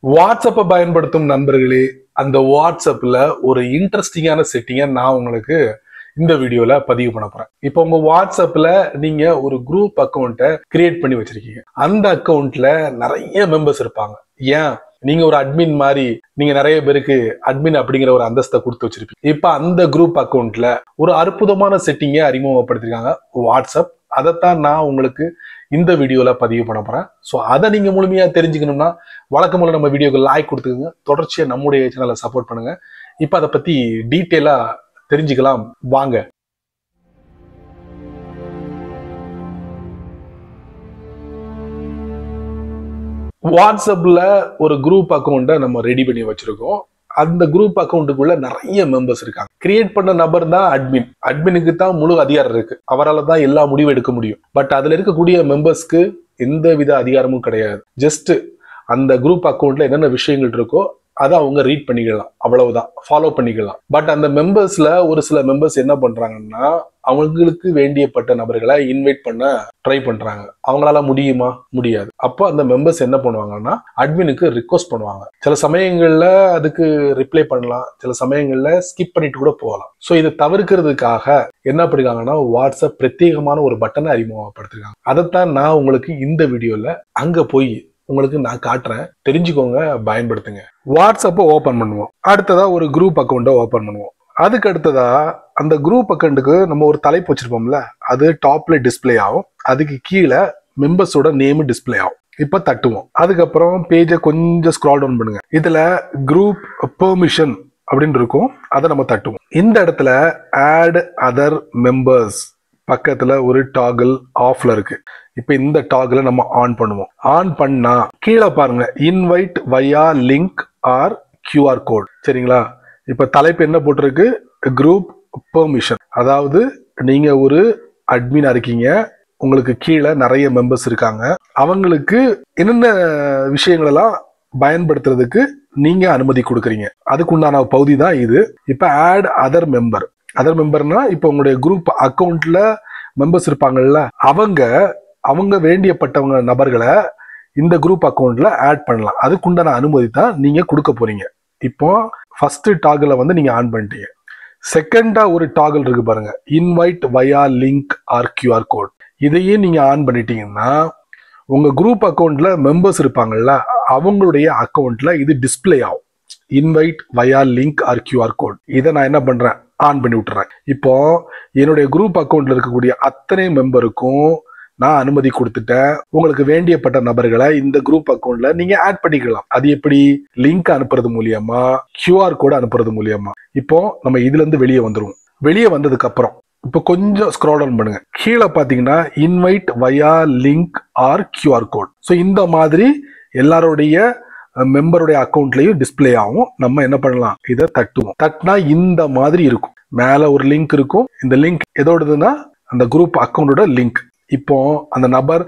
வாட்ஸ்அப்பை பயன்படுத்தும் நண்பர்களே, அந்த வாட்ஸ்அப்ல ஒரு இன்ட்ரெஸ்டிங்கான செட்டிங்கை நான் உங்களுக்கு இந்த வீடியோல பதிவு பண்ண போறேன். இப்போ உங்க வாட்ஸ்அப்ல நீங்க ஒரு குரூப் அக்கௌண்ட்டை கிரியேட் பண்ணி வச்சிருக்கீங்க. அந்த அக்கௌண்ட்ல நிறைய மெம்பர்ஸ் இருப்பாங்க. ஏன் நீங்க ஒரு அட்மின் மாதிரி நீங்க நிறைய பேருக்கு அட்மின் அப்படிங்கிற ஒரு அந்தஸ்தை கொடுத்து வச்சிருப்பீங்க. இப்ப அந்த குரூப் அக்கௌண்ட்ல ஒரு அற்புதமான செட்டிங்கை அறிமுகப்படுத்திருக்காங்க வாட்ஸ்அப். அதைத்தான் நான் உங்களுக்கு இந்த வீடியோல பதிவு பண்ண போறேன். ஸோ அதை நீங்க முழுமையா தெரிஞ்சுக்கணும்னா வழக்கம் போல நம்ம வீடியோக்கு லைக் கொடுத்துக்கோங்க. தொடர்ச்சியா நம்முடைய சேனலை சப்போர்ட் பண்ணுங்க. இப்ப அதை பத்தி டீட்டெயிலா தெரிஞ்சுக்கலாம் வாங்க. வாட்ஸ்அப்ல ஒரு குரூப் அக்கௌண்ட்டை நம்ம ரெடி பண்ணி வச்சிருக்கோம். அந்த குரூப் அக்கௌண்ட்டுக்குள்ள நிறைய மெம்பர்ஸ் இருக்காங்க. கிரியேட் பண்ண நபர் தான் அட்மின். அட்மினுக்கு தான் முழு அதிகாரம் இருக்கு. அவரால் தான் எல்லா முடிவும் எடுக்க முடியும். பட் அதுல இருக்கக்கூடிய மெம்பர்ஸ்க்கு எந்த வித அதிகாரமும் கிடையாது. ஜஸ்ட் அந்த குரூப் அக்கௌண்ட்ல என்னென்ன விஷயங்கள் இருக்கோ அதை அவங்க ரீட் பண்ணிக்கலாம், அவ்வளவுதான், ஃபாலோ பண்ணிக்கலாம். பட் அந்த மெம்பர்ஸ்ல ஒரு சில மெம்பர்ஸ் என்ன பண்றாங்கன்னா அவங்களுக்கு வேண்டியப்பட்ட நபர்களை இன்வைட் பண்ண ட்ரை பண்றாங்க. அவங்களால முடியுமா? முடியாது. அப்போ அந்த மெம்பர்ஸ் என்ன பண்ணுவாங்கன்னா அட்மினுக்கு ரிக்வஸ்ட் பண்ணுவாங்க. சில சமயங்கள்ல அதுக்கு ரிப்ளை பண்ணலாம், சில சமயங்கள்ல ஸ்கிப் பண்ணிட்டு கூட போகலாம். ஸோ இதை தவிர்க்கிறதுக்காக என்ன பண்ணிருக்காங்கன்னா வாட்ஸ்அப் பிரத்யேகமான ஒரு பட்டனை அறிமுகப்படுத்திருக்காங்க. அதைத்தான் நான் உங்களுக்கு இந்த வீடியோல அங்க போய் உங்களுக்கு நான் காட்டுறேன். தெரிஞ்சுக்கோங்க, பயன்படுத்துங்க. வாட்ஸ்அப்பை ஓபன் பண்ணுவோம். அடுத்ததா ஒரு குரூப் அக்கௌண்ட்டை ஓபன் பண்ணுவோம். அதுக்கு அடுத்ததா அந்த குரூப் அக்கௌண்ட்டுக்கு நம்ம ஒரு தலைப்பு வச்சிருப்போம்ல, அது டாப்ல டிஸ்பிளே ஆகும். அதுக்கு கீழே மெம்பர்ஸோட நேம் டிஸ்பிளே ஆகும். இப்ப தட்டுவோம். அதுக்கப்புறம் பேஜை கொஞ்சம் ஸ்க்ரால் டவுன் பண்ணுங்க. இதுல குரூப் பெர்மிஷன் அப்படின்னு இருக்கும், அதை நம்ம தட்டுவோம். இந்த இடத்துல ஆட் அதர் மெம்பர்ஸ் பக்கத்துல ஒரு டாகிள் ஆஃப்ல இருக்கு. இப்ப இந்த டாகிளை நம்ம ஆன் பண்ணுவோம். ஆன் பண்ணா கீழே பாருங்க, invite via link or QR code. சரிங்களா? இப்ப தலைப்பு என்ன போட்டிருக்கு? Group permission. அதாவது நீங்க ஒரு அட்மினா இருக்கீங்க, உங்களுக்கு கீழே நிறைய மெம்பர்ஸ் இருக்காங்க. அவங்களுக்கு என்னென்ன விஷயங்கள் எல்லாம் பயன்படுத்துறதுக்கு நீங்க அனுமதி கொடுக்குறீங்க, அதுக்கு உண்டான பகுதி தான் இது. இப்ப ஆட் அதர் மெம்பர். அதர் மெம்பர்னா இப்ப உங்களுடைய குரூப் அக்கௌண்ட்ல மெம்பர்ஸ் இருப்பாங்கல்ல, அவங்க வேண்டியப்பட்டவங்க நபர்களை இந்த குரூப் அக்கௌண்ட்ல ஆட் பண்ணலாம். அதுக்குண்டான அனுமதி தான் நீங்க கொடுக்க போறீங்க. இப்போ ஃபர்ஸ்ட் டாகிளை வந்து நீங்க ஆன் பண்ணிட்டீங்க. செகண்டா ஒரு டாகிள் இருக்கு பாருங்க, invite via link or QR code. இதையும் நீங்க ஆன் பண்ணிட்டீங்கன்னா உங்க குரூப் அக்கௌண்ட்ல மெம்பர்ஸ் இருப்பாங்கல்ல, அவங்களுடைய அக்கௌண்ட்ல இது டிஸ்பிளே ஆகும். Invite via link or QR code. இதை நான் என்ன பண்றேன்? ஆன் பண்ணி விட்டுறேன். இப்போ என்னுடைய குரூப் அக்கௌண்ட்ல இருக்கக்கூடிய அத்தனை மெம்பருக்கும் நான் அனுமதி கொடுத்துட்டேன். உங்களுக்கு வேண்டியப்பட்ட நபர்களை இந்த குரூப் அக்கௌண்ட்ல நீங்க ஆட் பண்ணிக்கலாம். அது எப்படி? லிங்க் அனுப்புறது மூலியமா, கியூஆர் கோட் அனுப்புறது மூலியமா. இப்போ நம்ம இதுல இருந்து வெளியே வந்துருவோம். வெளியே வந்ததுக்கு அப்புறம் இப்போ கொஞ்சம் ஸ்க்ரால் டவுன் பண்ணுங்க. கீழே பாத்தீங்கன்னா invite via link or QR code. So இந்த மாதிரி எல்லாருடைய மெம்பருடைய அக்கௌண்ட்லயும் டிஸ்பிளே ஆகும். நம்ம என்ன பண்ணலாம்? இதை தட்டுவோம். தட்டினா இந்த மாதிரி இருக்கும். மேல ஒரு லிங்க் இருக்கும். இந்த லிங்க் எதோடதுன்னா அந்த குரூப் அக்கௌண்டோட லிங்க். இப்போ அந்த நபர்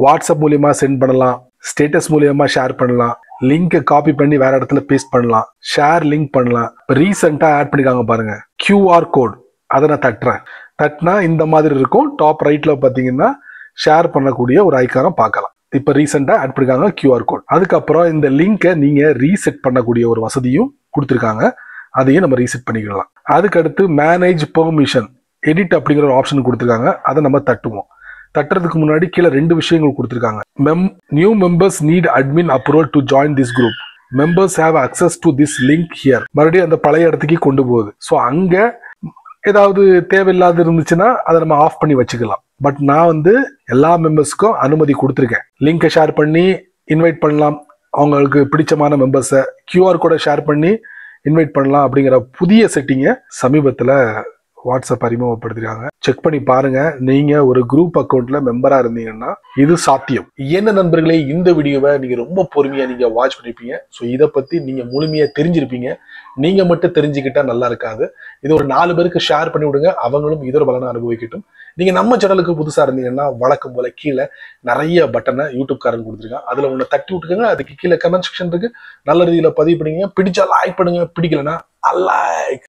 வாட்ஸ்அப் மூலியமா சென்ட் பண்ணலாம், ஸ்டேட்டஸ் மூலியமா ஷேர் பண்ணலாம், லிங்கை காப்பி பண்ணி வேற இடத்துல பேஸ்ட் பண்ணலாம், ஷேர் லிங்க் பண்ணலாம். ரீசெண்டா ஆட் பண்ணிருக்காங்க பாருங்க கியூஆர் கோட். அதை நான் தட்டுறேன். தட்டினா இந்த மாதிரி இருக்கும். டாப் ரைட்ல பாத்தீங்கன்னா ஷேர் பண்ணக்கூடிய ஒரு ஐக்கானை பார்க்கலாம். இப்ப ரீசெண்டா ஆட் பண்ணிருக்காங்க கியூஆர் கோட். அதுக்கப்புறம் இந்த லிங்கை நீங்க ரீசெட் பண்ணக்கூடிய ஒரு வசதியும் கொடுத்துருக்காங்க. அதையும் நம்ம ரீசெட் பண்ணிக்கலாம். அதுக்கடுத்து மேனேஜ் பெர்மிஷன் எடிட் அப்படிங்கிற ஒரு ஆப்ஷன் கொடுத்துருக்காங்க. அதை நம்ம தட்டுவோம். தட்டுறதுக்கு முன்னாடி கீழே ரெண்டு விஷயங்கள் கொடுத்துருக்காங்க. New members need admin approval to join this group. Members have access to this link here. மறுபடியும் அந்த பழைய இடத்துக்கு கொண்டு போகுது. ஸோ அங்க ஏதாவது தேவையில்லாத இருந்துச்சுன்னா அதை நம்ம ஆஃப் பண்ணி வச்சுக்கலாம். பட் நான் வந்து எல்லா மெம்பர்ஸ்க்கும் அனுமதி கொடுத்துருக்கேன். லிங்கை ஷேர் பண்ணி இன்வைட் பண்ணலாம், அவங்களுக்கு பிடிச்சமான மெம்பர்ஸை கியூஆர் கோடை ஷேர் பண்ணி இன்வைட் பண்ணலாம் அப்படிங்கிற புதிய செட்டிங்கை சமீபத்தில் வாட்ஸ்அப் அறிமுகப்படுத்திருக்காங்க. செக் பண்ணி பாருங்க. நீங்க ஒரு குரூப் அக்கௌண்ட்ல மெம்பரா இருந்தீங்கன்னா இது சாத்தியம். என்ன நண்பர்களே, இந்த வீடியோவை நீங்க ரொம்ப பொறுமையா நீங்க வாட்ச் பண்ணிருப்பீங்க. ஸோ இதை பத்தி நீங்க முழுமையா தெரிஞ்சிருப்பீங்க. நீங்க மட்டும் தெரிஞ்சுக்கிட்டா நல்லா இருக்காது. இது ஒரு 4 பேருக்கு ஷேர் பண்ணி விடுங்க, அவங்களும் இதோட பலனை அனுபவிக்கட்டும். நீங்க நம்ம சேனலுக்கு புதுசா இருந்தீங்கன்னா வழக்கம் போல கீழே நிறைய பட்டனை யூடியூப் காரன் கொடுத்துருக்காங்க. அதுல ஒண்ணு தட்டி விட்டுக்கோங்க. அதுக்கு கீழே கமெண்ட் செக்ஷன் இருக்கு, நல்ல ரீதியில பதிவு பண்ணுங்க. பிடிச்சா லைக் பண்ணுங்க, பிடிக்கலன்னா அன்லைக்.